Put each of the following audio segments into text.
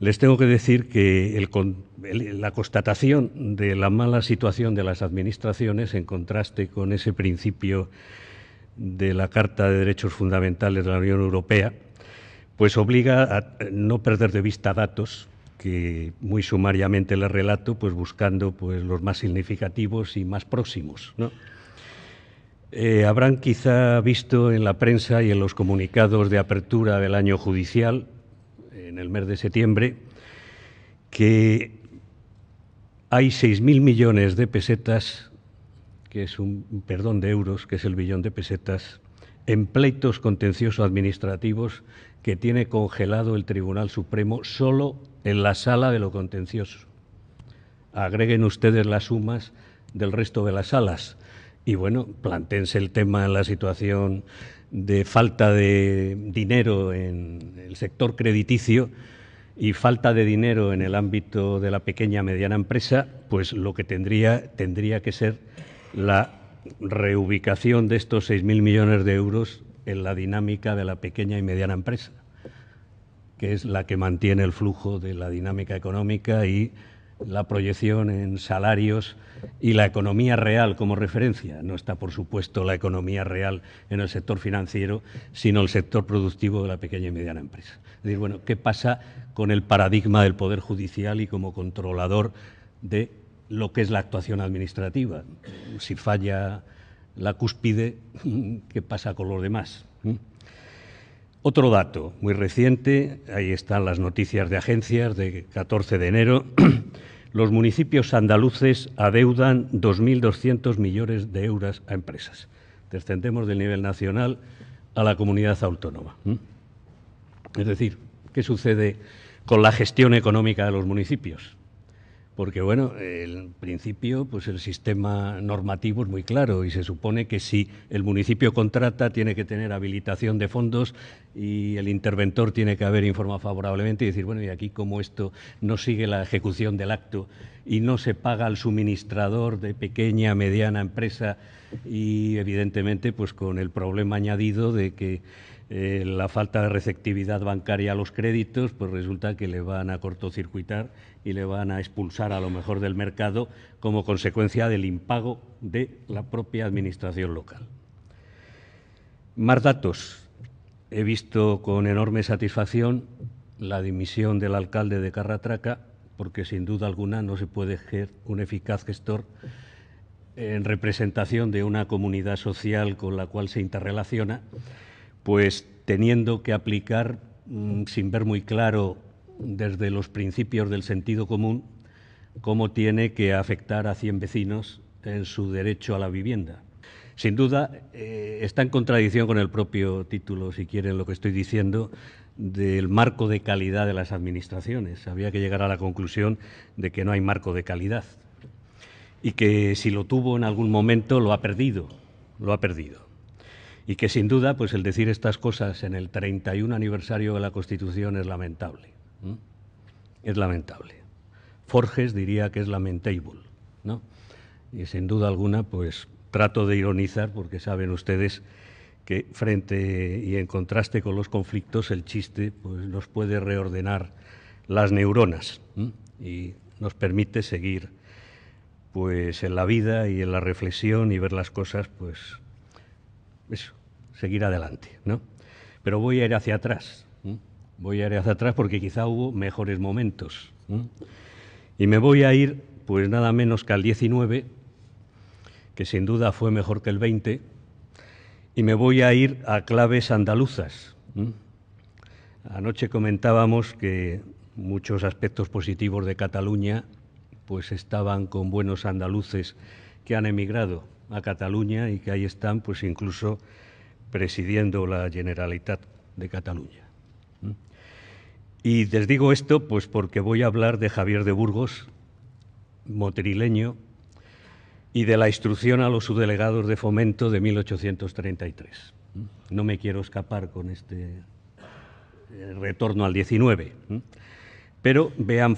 Les tengo que decir que la constatación de la mala situación de las administraciones, en contraste con ese principio de la Carta de Derechos Fundamentales de la Unión Europea, pues obliga a no perder de vista datos que muy sumariamente les relato, pues buscando pues los más significativos y más próximos, ¿no? Habrán quizá visto en la prensa y en los comunicados de apertura del año judicial, en el mes de septiembre, que hay 6.000 millones de pesetas, que es de euros, que es el billón de pesetas, en pleitos contenciosos administrativos que tiene congelado el Tribunal Supremo solo en la sala de lo contencioso. Agreguen ustedes las sumas del resto de las salas y, bueno, plantéense el tema en la situación de falta de dinero en el sector crediticio y falta de dinero en el ámbito de la pequeña y mediana empresa, pues lo que tendría que ser la reubicación de estos 6.000 millones de euros en la dinámica de la pequeña y mediana empresa, que es la que mantiene el flujo de la dinámica económica y la proyección en salarios y la economía real como referencia. No está, por supuesto, la economía real en el sector financiero, sino el sector productivo de la pequeña y mediana empresa. Es decir, bueno, ¿qué pasa con el paradigma del Poder Judicial y como controlador de lo que es la actuación administrativa? Si falla la cúspide, ¿qué pasa con los demás? Otro dato muy reciente, ahí están las noticias de agencias de 14 de enero, los municipios andaluces adeudan 2.200 millones de euros a empresas. Descendemos del nivel nacional a la comunidad autónoma. Es decir, ¿qué sucede con la gestión económica de los municipios? Porque, bueno, en principio, pues el sistema normativo es muy claro y se supone que si el municipio contrata tiene que tener habilitación de fondos y el interventor tiene que haber informado favorablemente y decir, bueno, y aquí como esto no sigue la ejecución del acto y no se paga al suministrador de pequeña, mediana empresa y, evidentemente, pues con el problema añadido de que la falta de receptividad bancaria a los créditos, pues resulta que le van a cortocircuitar y le van a expulsar a lo mejor del mercado como consecuencia del impago de la propia administración local. Más datos. He visto con enorme satisfacción la dimisión del alcalde de Carratraca, porque sin duda alguna no se puede ser un eficaz gestor en representación de una comunidad social con la cual se interrelaciona, pues teniendo que aplicar, sin ver muy claro desde los principios del sentido común, cómo tiene que afectar a 100 vecinos en su derecho a la vivienda. Sin duda, está en contradicción con el propio título, si quieren, lo que estoy diciendo, del marco de calidad de las administraciones. Había que llegar a la conclusión de que no hay marco de calidad y que si lo tuvo en algún momento lo ha perdido. Y que sin duda, pues el decir estas cosas en el 31 aniversario de la Constitución es lamentable. Es lamentable. Forges diría que es lamentable, ¿no? Y sin duda alguna, pues trato de ironizar porque saben ustedes que frente y en contraste con los conflictos, el chiste pues nos puede reordenar las neuronas y nos permite seguir pues en la vida y en la reflexión y ver las cosas, pues eso, seguir adelante, ¿no? Pero voy a ir hacia atrás, porque quizá hubo mejores momentos, y me voy a ir pues nada menos que al 19, que sin duda fue mejor que el 20, y me voy a ir a claves andaluzas. Anoche comentábamos que muchos aspectos positivos de Cataluña pues estaban con buenos andaluces que han emigrado a Cataluña y que ahí están pues incluso presidiendo la Generalitat de Cataluña. Y les digo esto pues porque voy a hablar de Javier de Burgos, motrileño, y de la instrucción a los subdelegados de Fomento de 1833. No me quiero escapar con este retorno al 19, pero vean,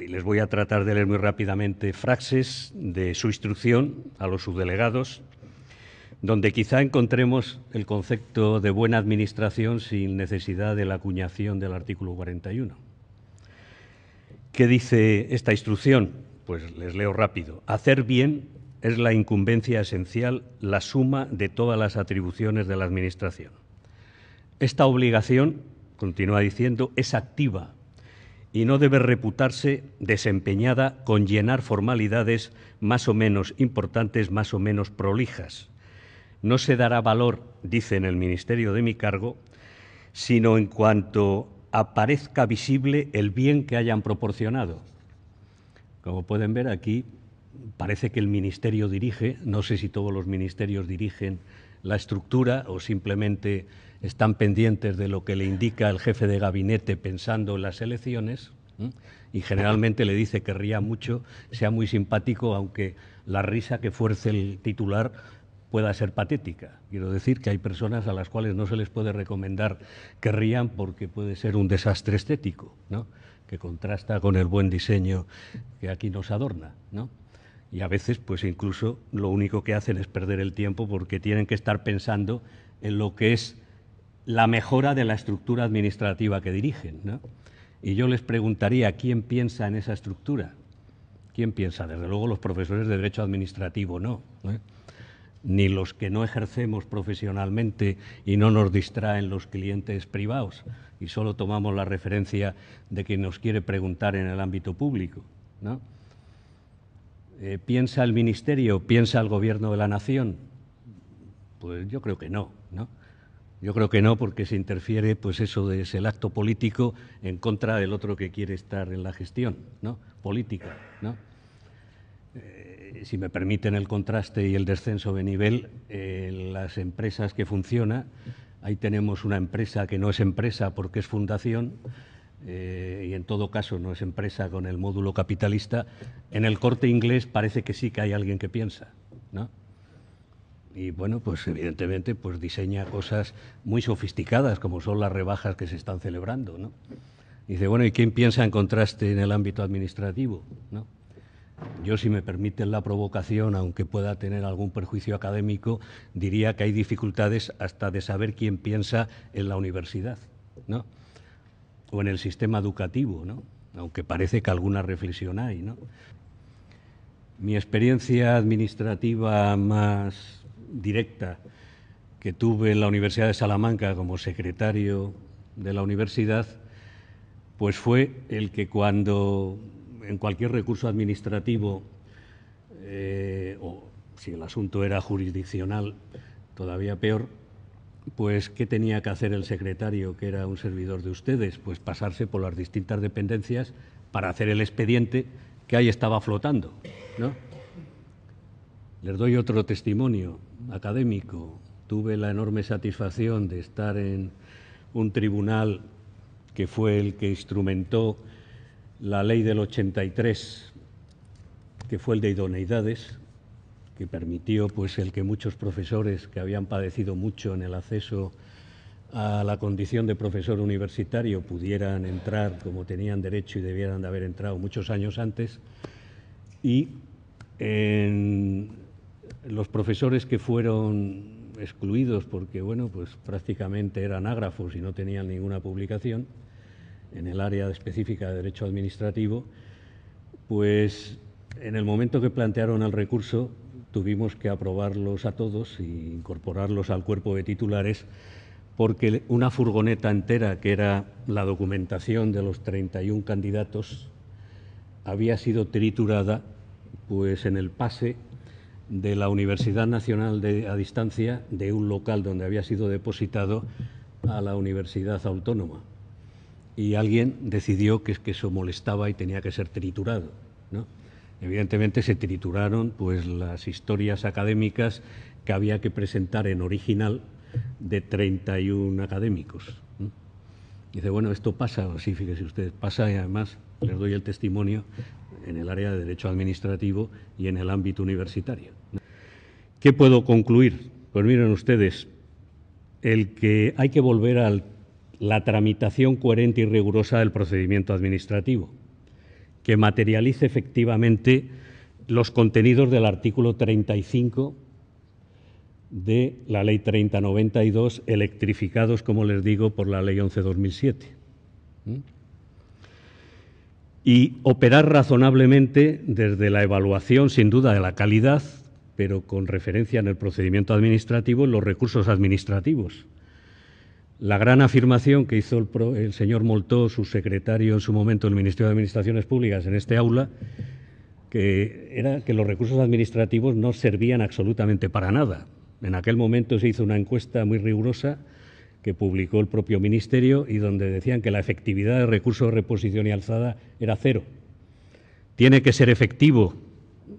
y les voy a tratar de leer muy rápidamente frases de su instrucción a los subdelegados, donde quizá encontremos el concepto de buena administración sin necesidad de la acuñación del artículo 41. ¿Qué dice esta instrucción? Pues les leo rápido. Hacer bien es la incumbencia esencial, la suma de todas las atribuciones de la Administración. Esta obligación, continúa diciendo, es activa y no debe reputarse desempeñada con llenar formalidades más o menos importantes, más o menos prolijas. No se dará valor, dice en el Ministerio de mi cargo, sino en cuanto aparezca visible el bien que hayan proporcionado. Como pueden ver aquí, parece que el Ministerio dirige, no sé si todos los ministerios dirigen la estructura o simplemente están pendientes de lo que le indica el jefe de gabinete pensando en las elecciones, y generalmente le dice que ría mucho, sea muy simpático, aunque la risa que fuerce el titular pueda ser patética. Quiero decir que hay personas a las cuales no se les puede recomendar que rían porque puede ser un desastre estético, ¿no?, que contrasta con el buen diseño que aquí nos adorna, ¿no? Y a veces, pues incluso lo único que hacen es perder el tiempo porque tienen que estar pensando en lo que es la mejora de la estructura administrativa que dirigen, ¿no? Y yo les preguntaría, ¿quién piensa en esa estructura? ¿Quién piensa? Desde luego los profesores de Derecho Administrativo no, ¿eh? Ni los que no ejercemos profesionalmente y no nos distraen los clientes privados y solo tomamos la referencia de quien nos quiere preguntar en el ámbito público, ¿no? ¿Piensa el Ministerio? ¿Piensa el Gobierno de la Nación? Pues yo creo que no, ¿no? Yo creo que no, porque se interfiere, pues eso es el acto político en contra del otro que quiere estar en la gestión, ¿no?, política, ¿no? Si me permiten el contraste y el descenso de nivel, las empresas que funcionan, ahí tenemos una empresa que no es empresa porque es fundación, y en todo caso no es empresa con el módulo capitalista. En el Corte Inglés parece que sí que hay alguien que piensa, ¿no? Y bueno, pues evidentemente pues diseña cosas muy sofisticadas, como son las rebajas que se están celebrando, ¿no? Dice, bueno, ¿y quién piensa en contraste en el ámbito administrativo, ¿no? Yo, si me permiten la provocación, aunque pueda tener algún perjuicio académico, diría que hay dificultades hasta de saber quién piensa en la universidad, ¿no?, o en el sistema educativo, ¿no?, aunque parece que alguna reflexión hay, ¿no? Mi experiencia administrativa más directa que tuve en la Universidad de Salamanca como secretario de la universidad, pues fue el que cuando en cualquier recurso administrativo, o si el asunto era jurisdiccional, todavía peor, pues ¿qué tenía que hacer el secretario, que era un servidor de ustedes? Pues pasarse por las distintas dependencias para hacer el expediente que ahí estaba flotando, ¿no? Les doy otro testimonio académico. Tuve la enorme satisfacción de estar en un tribunal que fue el que instrumentó la ley del 83, que fue el de idoneidades, que permitió pues el que muchos profesores que habían padecido mucho en el acceso a la condición de profesor universitario pudieran entrar como tenían derecho y debieran de haber entrado muchos años antes, y los profesores que fueron excluidos porque, bueno, pues prácticamente eran ágrafos y no tenían ninguna publicación en el área específica de Derecho Administrativo, pues en el momento que plantearon el recurso tuvimos que aprobarlos a todos e incorporarlos al cuerpo de titulares, porque una furgoneta entera, que era la documentación de los 31 candidatos, había sido triturada pues en el pase de la Universidad Nacional a Distancia, de un local donde había sido depositado, a la Universidad Autónoma. Y alguien decidió que eso molestaba y tenía que ser triturado, ¿no? Evidentemente se trituraron pues las historias académicas que había que presentar en original de 31 académicos, ¿no? Dice, bueno, esto pasa, sí, fíjese usted, pasa, y además les doy el testimonio en el área de Derecho Administrativo y en el ámbito universitario. ¿Qué puedo concluir? Pues miren ustedes, el que hay que volver a la tramitación coherente y rigurosa del procedimiento administrativo, que materialice efectivamente los contenidos del artículo 35 de la Ley 3092, electrificados, como les digo, por la Ley 11/2007. y operar razonablemente desde la evaluación, sin duda, de la calidad, pero con referencia en el procedimiento administrativo en los recursos administrativos. La gran afirmación que hizo el señor Moltó, su secretario en su momento del Ministerio de Administraciones Públicas, en este aula, que era que los recursos administrativos no servían absolutamente para nada. En aquel momento se hizo una encuesta muy rigurosa que publicó el propio Ministerio y donde decían que la efectividad de recursos de reposición y alzada era cero. Tiene que ser efectivo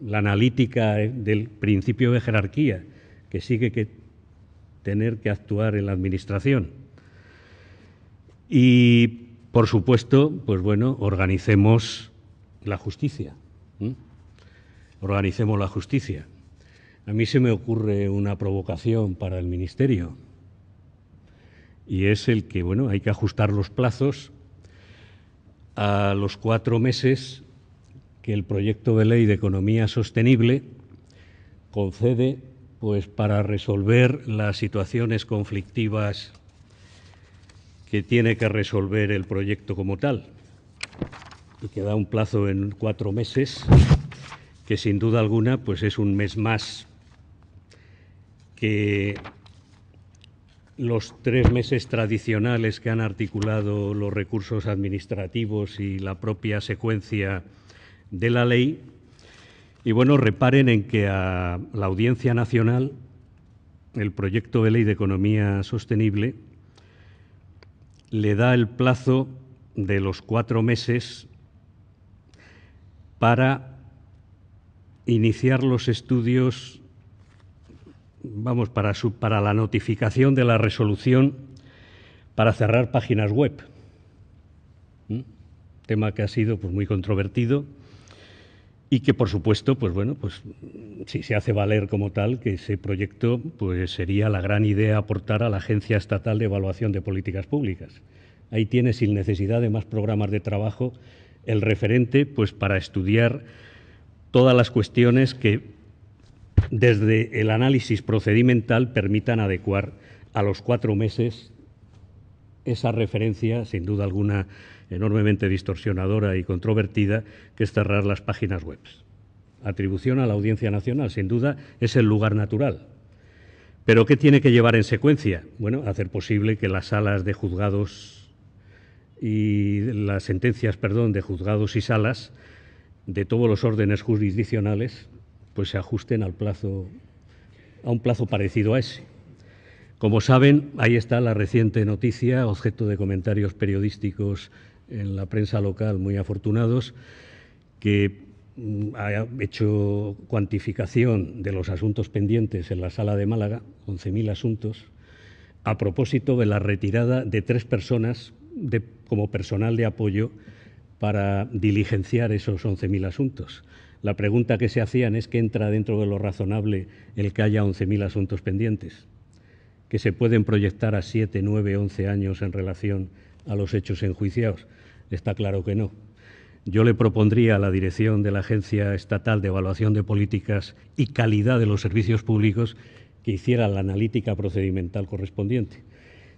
la analítica del principio de jerarquía, que sigue que tener que actuar en la Administración. Y, por supuesto, pues bueno, organicemos la justicia. Organicemos la justicia. A mí se me ocurre una provocación para el Ministerio, y es el que, bueno, hay que ajustar los plazos a los 4 meses que el proyecto de ley de economía sostenible concede, pues, para resolver las situaciones conflictivas que tiene que resolver el proyecto como tal, y que da un plazo en 4 meses, que sin duda alguna pues es un mes más que los 3 meses tradicionales que han articulado los recursos administrativos y la propia secuencia de la ley. Y bueno, reparen en que a la Audiencia Nacional el proyecto de ley de economía sostenible le da el plazo de los 4 meses para iniciar los estudios, vamos, para la notificación de la resolución para cerrar páginas web. Tema que ha sido, pues, muy controvertido y que, por supuesto, pues bueno, pues si se hace valer como tal que ese proyecto pues sería la gran idea a aportar a la Agencia Estatal de Evaluación de Políticas Públicas. Ahí tiene, sin necesidad de más programas de trabajo, el referente pues para estudiar todas las cuestiones que desde el análisis procedimental permitan adecuar a los 4 meses esa referencia, sin duda alguna enormemente distorsionadora y controvertida, que es cerrar las páginas web. Atribución a la Audiencia Nacional, sin duda, es el lugar natural. ¿Pero qué tiene que llevar en secuencia? Bueno, hacer posible que las salas de juzgados y las sentencias, de juzgados y salas de todos los órdenes jurisdiccionales pues se ajusten al plazo, a un plazo parecido a ese. Como saben, ahí está la reciente noticia, objeto de comentarios periodísticos en la prensa local muy afortunados, que ha hecho cuantificación de los asuntos pendientes en la Sala de Málaga, 11.000 asuntos, a propósito de la retirada de 3 personas como personal de apoyo para diligenciar esos 11.000 asuntos. La pregunta que se hacían es: ¿qué entra dentro de lo razonable el que haya 11.000 asuntos pendientes, que se pueden proyectar a 7, 9, 11 años en relación a los hechos enjuiciados? Está claro que no. Yo le propondría a la dirección de la Agencia Estatal de Evaluación de Políticas y Calidad de los Servicios Públicos que hiciera la analítica procedimental correspondiente.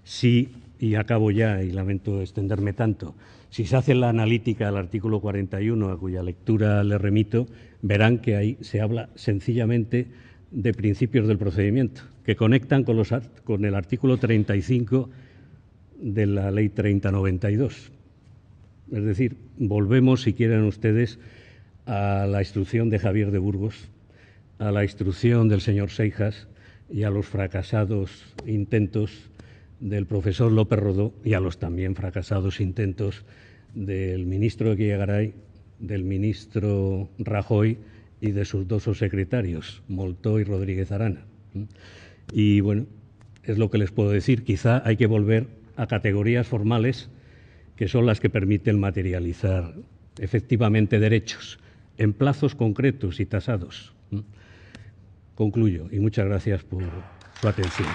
Si, y acabo ya y lamento extenderme tanto, si se hace la analítica del artículo 41, a cuya lectura le remito, verán que ahí se habla sencillamente de principios del procedimiento, que conectan con el artículo 35 de la Ley 3092. Es decir, volvemos, si quieren ustedes, a la instrucción de Javier de Burgos, a la instrucción del señor Seijas y a los fracasados intentos del profesor López Rodó y a los también fracasados intentos del ministro Eguiagaray, del ministro Rajoy y de sus 2 subsecretarios, Moltó y Rodríguez Arana. Y bueno, es lo que les puedo decir. Quizá hay que volver a categorías formales que son las que permiten materializar efectivamente derechos en plazos concretos y tasados. Concluyo y muchas gracias por su atención.